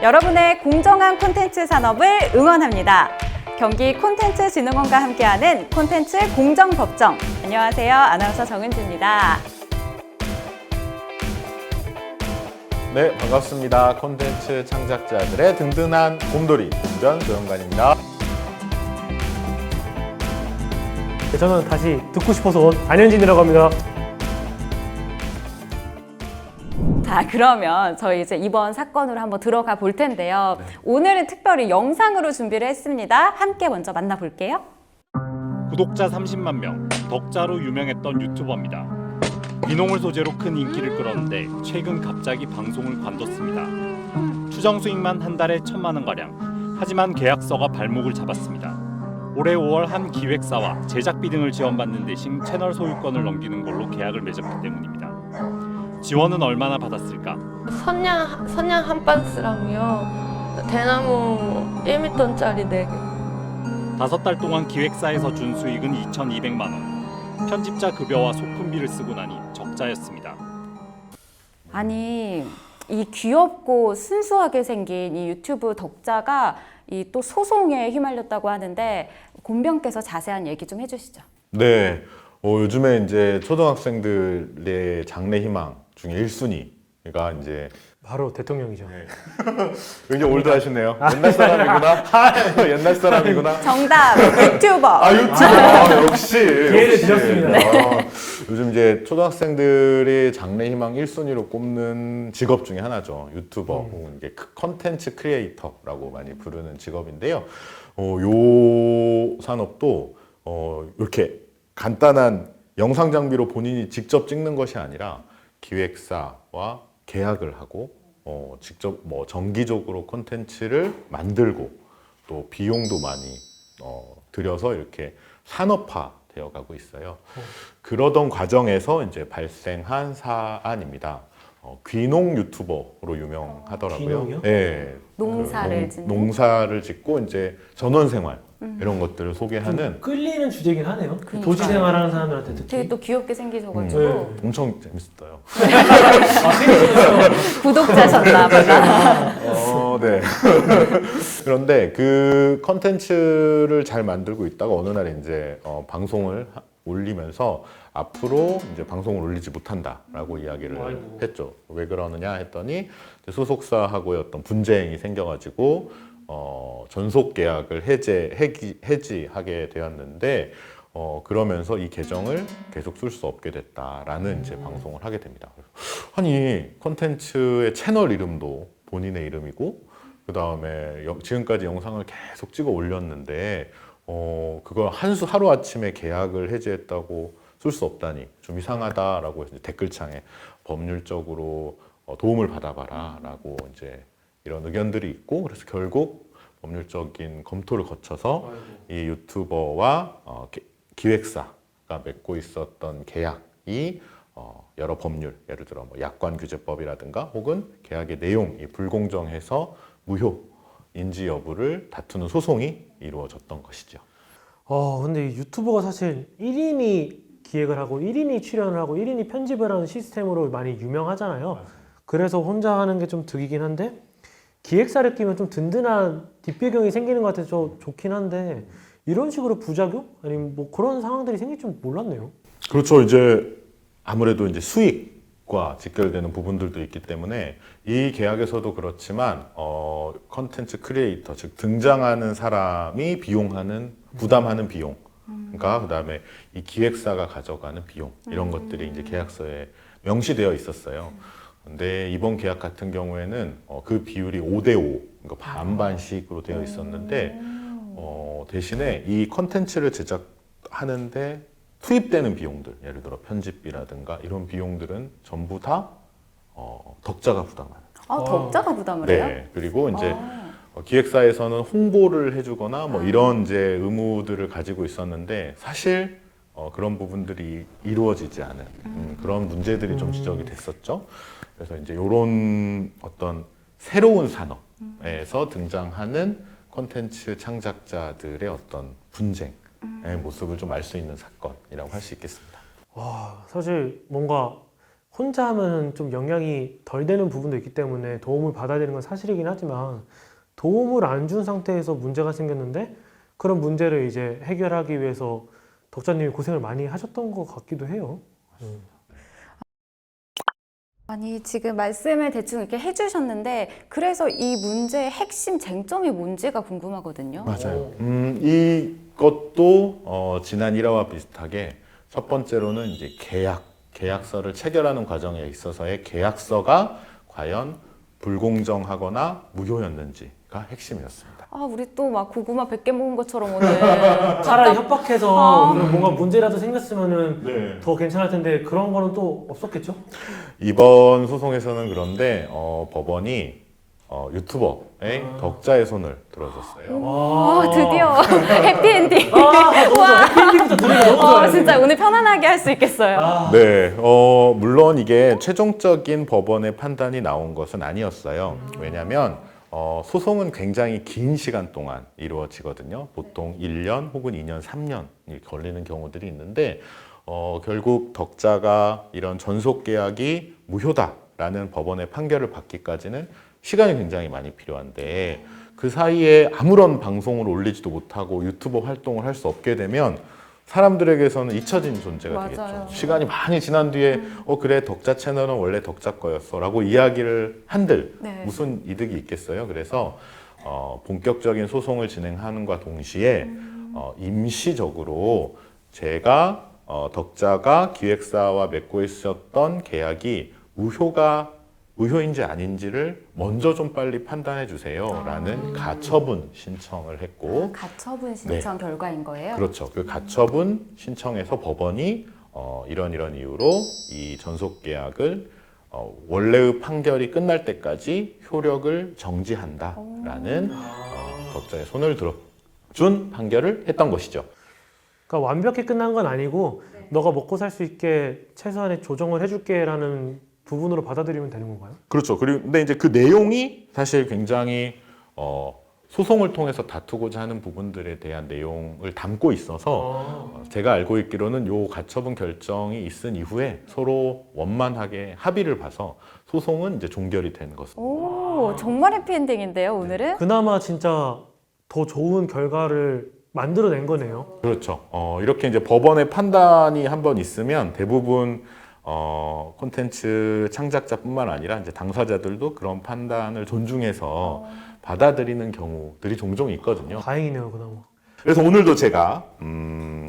여러분의 공정한 콘텐츠 산업을 응원합니다. 경기 콘텐츠진흥원과 함께하는 콘텐츠 공정법정. 안녕하세요. 아나운서 정은지입니다. 네, 반갑습니다. 콘텐츠 창작자들의 든든한 곰돌이 공변 조영관입니다. 네, 저는 다시 듣고 싶어서 온 안현진이라고 합니다. 자, 그러면 저희 이제 이번 사건으로 한번 들어가 볼 텐데요. 오늘은 특별히 영상으로 준비를 했습니다. 함께 먼저 만나볼게요. 구독자 30만 명, 덕자로 유명했던 유튜버입니다. 귀농을 소재로 큰 인기를 끌었는데 최근 갑자기 방송을 관뒀습니다. 추정 수익만 한 달에 1,000만 원가량. 하지만 계약서가 발목을 잡았습니다. 올해 5월 한 기획사와 제작비 등을 지원받는 대신 채널 소유권을 넘기는 걸로 계약을 맺었기 때문입니다. 지원은 얼마나 받았을까? 선냥 한 반스랑요. 대나무 1m짜리 4개. 5달 동안 기획사에서 준 수익은 2,200만 원. 편집자 급여와 소품비를 쓰고 나니 적자였습니다. 아니, 이 귀엽고 순수하게 생긴 이 유튜브 덕자가 이 또 소송에 휘말렸다고 하는데 곰병께서 자세한 얘기 좀 해주시죠. 네, 요즘에 이제 초등학생들의 장래 희망 중에 1순위가 이제 바로 대통령이죠. 굉장히 올드하시네요. 옛날 사람이구나. 옛날 사람이구나. 정답, 유튜버. 유튜버. 역시. 기회를 드렸습니다. 요즘 이제 초등학생들의 장래 희망 1순위로 꼽는 직업 중에 하나죠. 유튜버 혹은 이게 컨텐츠 크리에이터라고 많이 부르는 직업인데요. 요 산업도 이렇게 간단한 영상 장비로 본인이 직접 찍는 것이 아니라 기획사와 계약을 하고 직접 뭐 정기적으로 콘텐츠를 만들고 또 비용도 많이 들여서 이렇게 산업화 되어 가고 있어요. 그러던 과정에서 이제 발생한 사안입니다. 귀농 유튜버로 유명하더라고요. 귀농이요? 네. 농사를 짓는? 농사를 짓고 이제 전원 생활 이런 것들을 소개하는 끌리는 주제긴 하네요. 그러니까요. 도시 생활하는 사람들한테 특히. 되게 또 귀엽게 생기셔가지고 엄청 재밌었어요. 구독자셨나 보다. 네. 그런데 그 컨텐츠를 잘 만들고 있다가 어느 날 이제 방송을 올리면서 앞으로 이제 방송을 올리지 못한다라고 이야기를 아이고. 했죠. 왜 그러느냐 했더니 소속사하고의 어떤 분쟁이 생겨가지고 전속 계약을 해지하게 되었는데 그러면서 이 계정을 계속 쓸 수 없게 됐다라는 이제 방송을 하게 됩니다. 아니 콘텐츠의 채널 이름도 본인의 이름이고 그 다음에 지금까지 영상을 계속 찍어 올렸는데 그걸 하루 아침에 계약을 해지했다고 쓸 수 없다니 좀 이상하다라고 이제 댓글창에 법률적으로 도움을 받아봐라라고 이제 이런 의견들이 있고 그래서 결국 법률적인 검토를 거쳐서 이 유튜버와 기획사가 맺고 있었던 계약이 여러 법률, 예를 들어 뭐 약관규제법이라든가 혹은 계약의 내용이 불공정해서 무효 인지 여부를 다투는 소송이 이루어졌던 것이죠. 근데 이 유튜버가 사실 1인이 기획을 하고 1인이 출연을 하고 1인이 편집을 하는 시스템으로 많이 유명하잖아요. 그래서 혼자 하는 게 좀 득이긴 한데 기획사를 끼면 좀 든든한 뒷배경이 생기는 것 같아서 좋긴 한데 이런 식으로 부작용? 아니면 뭐 그런 상황들이 생길 줄 몰랐네요. 그렇죠. 이제 아무래도 이제 수익과 직결되는 부분들도 있기 때문에 이 계약에서도 그렇지만 컨텐츠 크리에이터 즉 등장하는 사람이 부담하는 비용 그다음에 이 기획사가 가져가는 비용 이런 것들이 이제 계약서에 명시되어 있었어요. 근데 이번 계약 같은 경우에는 그 비율이 5대5 그러니까 반반씩으로 되어 있었는데 대신에 이 컨텐츠를 제작하는데 투입되는 비용들 예를 들어 편집비라든가 이런 비용들은 전부 다 덕자가 부담하는. 덕자가 부담을 해요? 네. 그리고 이제 기획사에서는 홍보를 해주거나 뭐 이런 이제 의무들을 가지고 있었는데 사실 그런 부분들이 이루어지지 않은 그런 문제들이 좀 지적이 됐었죠. 그래서 이제 이런 어떤 새로운 산업에서 등장하는 콘텐츠 창작자들의 어떤 분쟁의 모습을 좀 알 수 있는 사건이라고 할 수 있겠습니다. 사실 뭔가 혼자 하면 좀 영향이 덜 되는 부분도 있기 때문에 도움을 받아야 되는 건 사실이긴 하지만 도움을 안 준 상태에서 문제가 생겼는데 그런 문제를 이제 해결하기 위해서 덕자님이 고생을 많이 하셨던 것 같기도 해요. 아니, 지금 말씀을 대충 이렇게 해주셨는데, 그래서 이 문제의 핵심 쟁점이 뭔지가 궁금하거든요. 맞아요. 이것도 지난 1화와 비슷하게 첫 번째로는 이제 계약서를 체결하는 과정에 있어서의 계약서가 과연 불공정하거나 무효였는지가 핵심이었습니다. 아, 우리 또 막 고구마 100개 먹은 것처럼 오늘. 차라리 협박해서 아. 뭔가 문제라도 생겼으면은 네. 더 괜찮을 텐데 그런 거는 또 없었겠죠? 이번 소송에서는 그런데 법원이 유튜버의 덕자의 손을 들어줬어요. 아, 드디어 해피엔딩. 너무 좋아. 해피엔딩부터 들으니까 너무 좋아요. 진짜 오늘 편안하게 할 수 있겠어요. 네, 물론 이게 최종적인 법원의 판단이 나온 것은 아니었어요. 왜냐하면 소송은 굉장히 긴 시간 동안 이루어지거든요. 보통 1년 혹은 2년, 3년이 걸리는 경우들이 있는데 결국 덕자가 이런 전속 계약이 무효다라는 법원의 판결을 받기까지는 시간이 굉장히 많이 필요한데 그 사이에 아무런 방송을 올리지도 못하고 유튜버 활동을 할 수 없게 되면 사람들에게서는 잊혀진 존재가 맞아요. 되겠죠. 시간이 많이 지난 뒤에 그래 덕자 채널은 원래 덕자 거였어 라고 이야기를 한들 네. 무슨 이득이 있겠어요. 그래서 본격적인 소송을 진행하는과 동시에 임시적으로 제가 덕자가 기획사와 맺고 있었던 계약이 무효인지 아닌지를 먼저 좀 빨리 판단해 주세요 라는 가처분 신청을 했고 가처분 신청 결과인 거예요? 그렇죠. 그 가처분 신청에서 법원이 이런 이유로 이 전속 계약을 원래의 판결이 끝날 때까지 효력을 정지한다라는 덕자의 손을 들어준 판결을 했던 것이죠. 그러니까 완벽히 끝난 건 아니고 너가 먹고 살 수 있게 최소한의 조정을 해줄게라는 부분으로 받아들이면 되는 건가요? 그렇죠. 그리고 근데 이제 그 내용이 사실 굉장히 소송을 통해서 다투고자 하는 부분들에 대한 내용을 담고 있어서 제가 알고 있기로는 요 가처분 결정이 있은 이후에 서로 원만하게 합의를 봐서 소송은 이제 종결이 된 것입니다. 오, 정말 해피엔딩인데요, 오늘은? 그나마 진짜 더 좋은 결과를 만들어낸 거네요. 그렇죠. 이렇게 이제 법원의 판단이 한번 있으면 대부분 콘텐츠 창작자뿐만 아니라 이제 당사자들도 그런 판단을 존중해서 받아들이는 경우들이 종종 있거든요. 다행이네요, 그나마. 그래서 오늘도 제가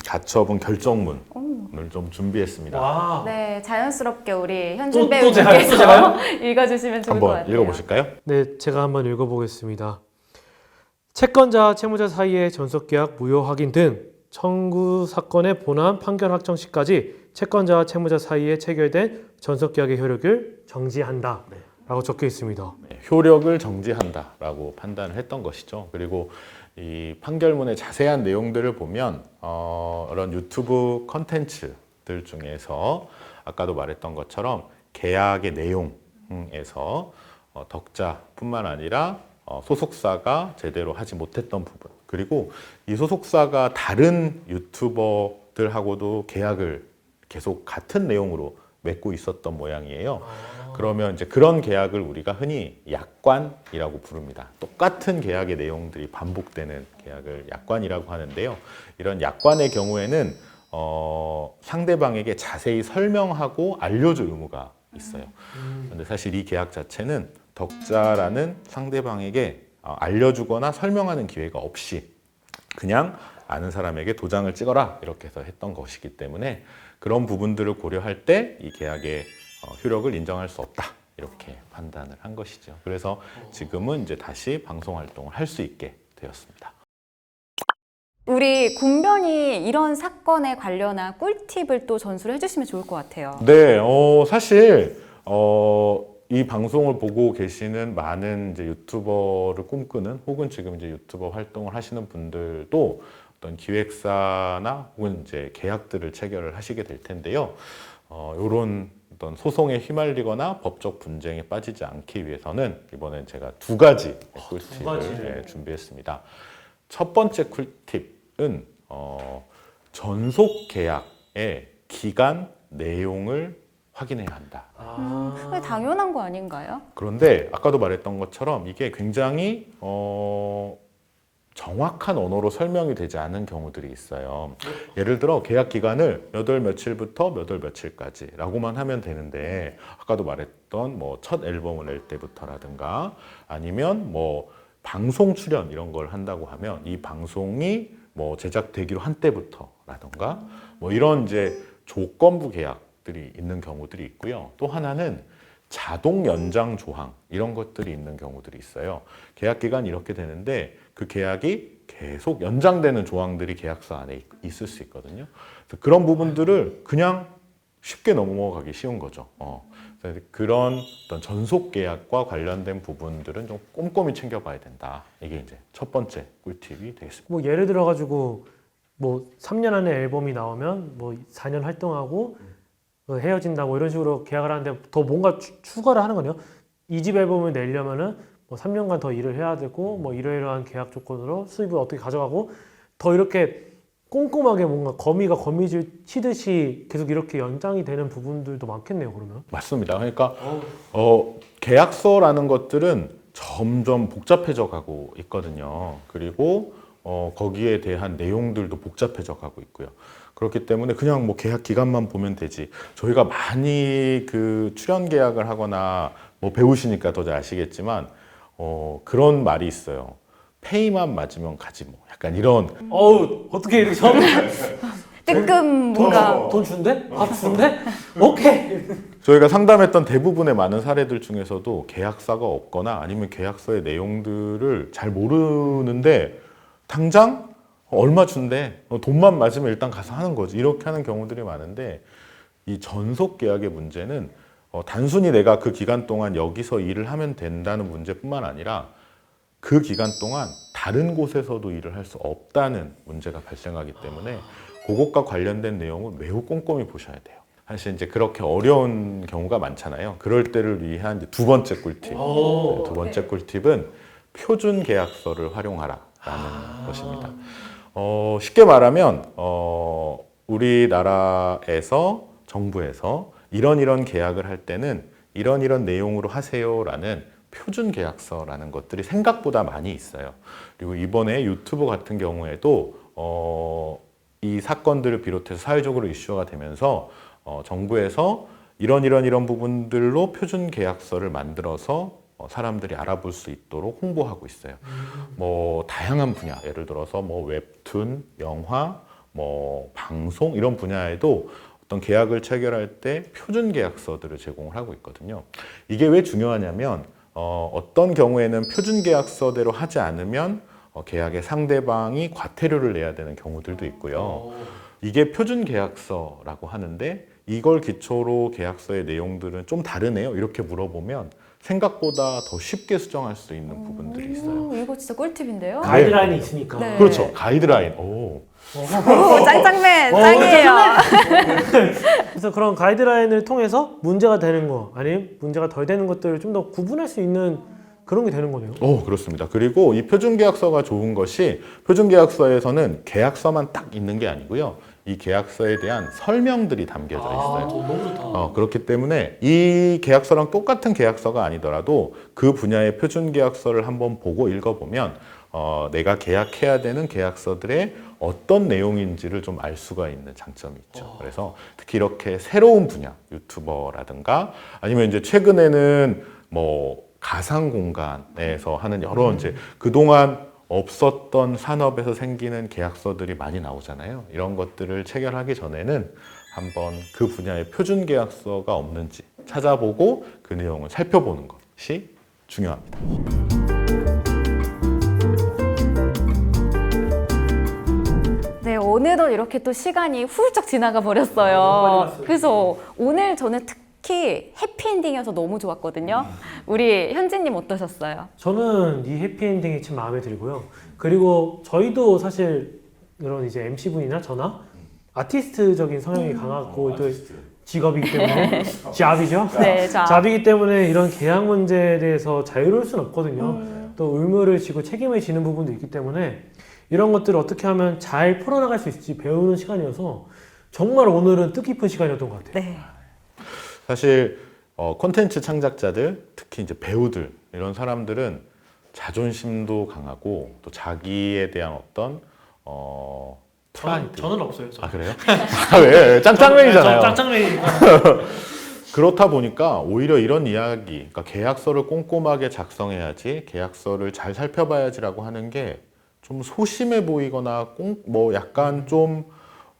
가처분 결정문을 좀 준비했습니다. 와. 네, 자연스럽게 우리 현준 또 배우님께서 제가요? 읽어주시면 좋을 것 한번 같아요. 읽어보실까요? 네, 제가 한번 읽어보겠습니다. 채권자와 채무자 사이의 전속계약 무효 확인 등 청구 사건의 본안 판결 확정 시까지 채권자와 채무자 사이에 체결된 전속계약의 효력을 정지한다 라고 적혀 있습니다. 네, 효력을 정지한다라고 판단을 했던 것이죠. 그리고 이 판결문의 자세한 내용들을 보면 이런 유튜브 컨텐츠들 중에서 아까도 말했던 것처럼 계약의 내용에서 덕자뿐만 아니라 소속사가 제대로 하지 못했던 부분, 그리고 이 소속사가 다른 유튜버들하고도 계약을 계속 같은 내용으로 맺고 있었던 모양이에요. 그러면 이제 그런 계약을 우리가 흔히 약관이라고 부릅니다. 똑같은 계약의 내용들이 반복되는 계약을 약관이라고 하는데요. 이런 약관의 경우에는 상대방에게 자세히 설명하고 알려줄 의무가 있어요. 그런데 사실 이 계약 자체는 덕자라는 상대방에게 알려주거나 설명하는 기회가 없이 그냥 아는 사람에게 도장을 찍어라 이렇게 해서 했던 것이기 때문에 그런 부분들을 고려할 때 이 계약의 효력을 인정할 수 없다 이렇게 판단을 한 것이죠. 그래서 지금은 이제 다시 방송 활동을 할 수 있게 되었습니다. 우리 군변이 이런 사건에 관련한 꿀팁을 또 전수를 해주시면 좋을 것 같아요. 네, 사실 이 방송을 보고 계시는 많은 이제 유튜버를 꿈꾸는 혹은 지금 이제 유튜버 활동을 하시는 분들도 어떤 기획사나 혹은 이제 계약들을 체결을 하시게 될 텐데요. 이런 어떤 소송에 휘말리거나 법적 분쟁에 빠지지 않기 위해서는 이번엔 제가 두 가지 꿀팁을 준비했습니다. 첫 번째 꿀팁은 전속 계약의 기간 내용을 확인해야 한다. 그게 당연한 거 아닌가요? 그런데 아까도 말했던 것처럼 이게 굉장히 정확한 언어로 설명이 되지 않은 경우들이 있어요. 예를 들어 계약 기간을 몇 월 며칠부터 몇 월 며칠까지라고만 하면 되는데 아까도 말했던 뭐 첫 앨범을 낼 때부터라든가 아니면 뭐 방송 출연 이런 걸 한다고 하면 이 방송이 뭐 제작되기로 한 때부터라든가 뭐 이런 이제 조건부 계약들이 있는 경우들이 있고요. 또 하나는 자동 연장 조항 이런 것들이 있는 경우들이 있어요. 계약 기간이 이렇게 되는데 그 계약이 계속 연장되는 조항들이 계약서 안에 있을 수 있거든요. 그래서 그런 부분들을 그냥 쉽게 넘어가기 쉬운 거죠. 그래서 그런 어떤 전속 계약과 관련된 부분들은 좀 꼼꼼히 챙겨봐야 된다. 이게 이제 첫 번째 꿀팁이 되겠습니다. 뭐 예를 들어 가지고 뭐 3년 안에 앨범이 나오면 뭐 4년 활동하고 헤어진다 뭐 이런 식으로 계약을 하는데 더 뭔가 추가를 하는 거네요. 2집 앨범을 내려면은 뭐 3년간 더 일을 해야 되고 뭐 이러이러한 계약 조건으로 수입을 어떻게 가져가고 더 이렇게 꼼꼼하게 뭔가 거미가 거미줄 치듯이 계속 이렇게 연장이 되는 부분들도 많겠네요. 그러면. 맞습니다. 그러니까 계약서라는 것들은 점점 복잡해져 가고 있거든요. 그리고 거기에 대한 내용들도 복잡해져 가고 있고요. 그렇기 때문에 그냥 뭐 계약 기간만 보면 되지. 저희가 많이 그 출연 계약을 하거나 뭐 배우시니까 더 잘 아시겠지만 그런 말이 있어요. 페이만 맞으면 가지 뭐. 약간 이런. 어우 어떻게 이렇게 처음에 뜨끔 뭔가 돈 준대? 밥 준대? 오케이. 저희가 상담했던 대부분의 많은 사례들 중에서도 계약서가 없거나 아니면 계약서의 내용들을 잘 모르는데 당장 얼마 준대? 돈만 맞으면 일단 가서 하는 거지. 이렇게 하는 경우들이 많은데 이 전속 계약의 문제는 단순히 내가 그 기간 동안 여기서 일을 하면 된다는 문제뿐만 아니라 그 기간 동안 다른 곳에서도 일을 할 수 없다는 문제가 발생하기 때문에 그것과 관련된 내용을 매우 꼼꼼히 보셔야 돼요. 사실 이제 그렇게 어려운 경우가 많잖아요. 그럴 때를 위한 이제 두 번째 꿀팁. 두 번째 꿀팁은 표준 계약서를 활용하라라는 것입니다. 쉽게 말하면 우리나라에서 정부에서 이런 계약을 할 때는 이런 내용으로 하세요라는 표준 계약서라는 것들이 생각보다 많이 있어요. 그리고 이번에 유튜브 같은 경우에도 이 사건들을 비롯해서 사회적으로 이슈가 되면서 정부에서 이런 부분들로 표준 계약서를 만들어서 사람들이 알아볼 수 있도록 홍보하고 있어요. 뭐 다양한 분야, 예를 들어서 뭐 웹툰, 영화, 뭐 방송 이런 분야에도 어떤 계약을 체결할 때 표준 계약서들을 제공을 하고 있거든요. 이게 왜 중요하냐면 어떤 경우에는 표준 계약서대로 하지 않으면 계약의 상대방이 과태료를 내야 되는 경우들도 있고요. 이게 표준 계약서라고 하는데 이걸 기초로 계약서의 내용들은 좀 다르네요. 이렇게 물어보면 생각보다 더 쉽게 수정할 수 있는 부분들이 있어요. 이거 진짜 꿀팁인데요? 가이드라인이 있으니까. 네. 그렇죠. 가이드라인. 오. 오, 짱짱맨 짱이에요. 그래서 그런 가이드라인을 통해서 문제가 되는 거 아니면 문제가 덜 되는 것들을 좀 더 구분할 수 있는 그런 게 되는 거네요. 그렇습니다. 그리고 이 표준 계약서가 좋은 것이 표준 계약서에서는 계약서만 딱 있는 게 아니고요. 이 계약서에 대한 설명들이 담겨져 있어요. 너무 좋다. 그렇기 때문에 이 계약서랑 똑같은 계약서가 아니더라도 그 분야의 표준 계약서를 한번 보고 읽어보면 내가 계약해야 되는 계약서들의 어떤 내용인지를 좀 알 수가 있는 장점이 있죠. 그래서 특히 이렇게 새로운 분야, 유튜버라든가 아니면 이제 최근에는 뭐 가상 공간에서 하는 여러 이제 그동안 없었던 산업에서 생기는 계약서들이 많이 나오잖아요. 이런 것들을 체결하기 전에는 한번 그 분야의 표준 계약서가 없는지 찾아보고 그 내용을 살펴보는 것이 중요합니다. 네, 어느덧 이렇게 또 시간이 훌쩍 지나가 버렸어요. 그래서 오늘 저는 특히 해피엔딩이어서 너무 좋았거든요. 우리 현진님 어떠셨어요? 저는 이 해피엔딩이 참 마음에 들고요. 그리고 저희도 사실 이런 이제 MC분이나 저나 아티스트적인 성향이 강하고 또 직업이기 때문에 잡이죠? 네, 잡이기 때문에 이런 계약 문제에 대해서 자유로울 수는 없거든요. 또 의무를 지고 책임을 지는 부분도 있기 때문에 이런 것들을 어떻게 하면 잘 풀어나갈 수 있을지 배우는 시간이어서 정말 오늘은 뜻깊은 시간이었던 것 같아요. 네. 사실 콘텐츠 창작자들, 특히 이제 배우들 이런 사람들은 자존심도 강하고 또 자기에 대한 어떤 프라이드. 저는 없어요. 아 그래요? 아, 왜? 짱짱맨이잖아요. 짱짱맨이니까. 그렇다 보니까 오히려 이런 이야기, 그러니까 계약서를 꼼꼼하게 작성해야지, 계약서를 잘 살펴봐야지라고 하는 게 좀 소심해 보이거나 뭐 약간 좀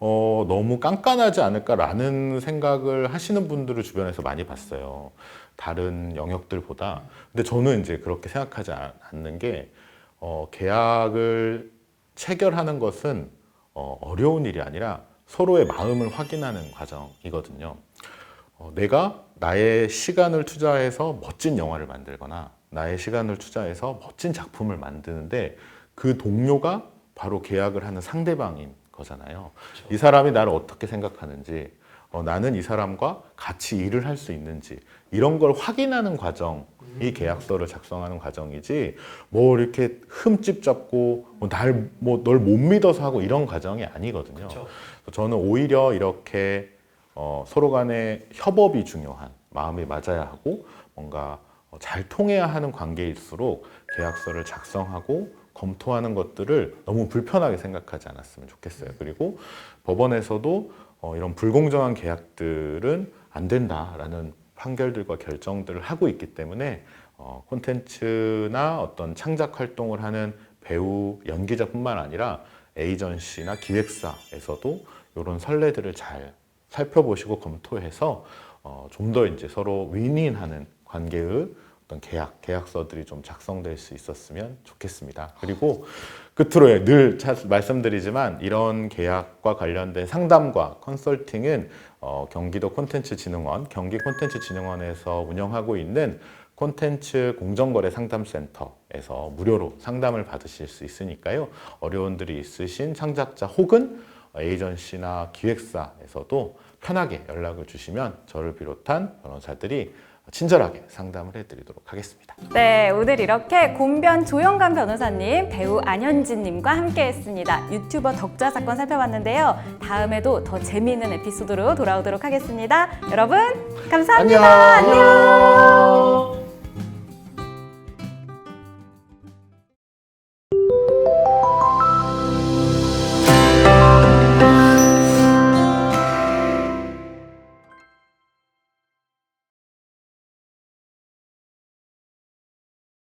너무 깐깐하지 않을까라는 생각을 하시는 분들을 주변에서 많이 봤어요. 다른 영역들보다. 근데 저는 이제 그렇게 생각하지 않는 게 계약을 체결하는 것은 어려운 일이 아니라 서로의 마음을 확인하는 과정이거든요. 내가 나의 시간을 투자해서 멋진 영화를 만들거나 나의 시간을 투자해서 멋진 작품을 만드는데 그 동료가 바로 계약을 하는 상대방인 거잖아요. 이 사람이 나를 어떻게 생각하는지, 나는 이 사람과 같이 일을 할 수 있는지 이런 걸 확인하는 과정이 계약서를 작성하는 과정이지 뭐 이렇게 흠집 잡고 널 못 믿어서 하고 이런 과정이 아니거든요. 그쵸. 저는 오히려 이렇게 서로 간의 협업이 중요한, 마음이 맞아야 하고 뭔가 잘 통해야 하는 관계일수록 계약서를 작성하고 검토하는 것들을 너무 불편하게 생각하지 않았으면 좋겠어요. 그리고 법원에서도 이런 불공정한 계약들은 안 된다라는 판결들과 결정들을 하고 있기 때문에 콘텐츠나 어떤 창작 활동을 하는 배우, 연기자뿐만 아니라 에이전시나 기획사에서도 이런 선례들을 잘 살펴보시고 검토해서 좀 더 이제 서로 윈윈하는 관계의 어떤 계약서들이 좀 작성될 수 있었으면 좋겠습니다. 그리고 끝으로 늘 말씀드리지만 이런 계약과 관련된 상담과 컨설팅은 경기도 콘텐츠진흥원, 경기콘텐츠진흥원에서 운영하고 있는 콘텐츠 공정거래 상담센터에서 무료로 상담을 받으실 수 있으니까요. 어려운 일이 있으신 창작자 혹은 에이전시나 기획사에서도 편하게 연락을 주시면 저를 비롯한 변호사들이 친절하게 상담을 해드리도록 하겠습니다. 네, 오늘 이렇게 곤변 조영관 변호사님, 배우 안현진님과 함께했습니다. 유튜버 덕자 사건 살펴봤는데요. 다음에도 더 재미있는 에피소드로 돌아오도록 하겠습니다. 여러분, 감사합니다. 안녕. 안녕.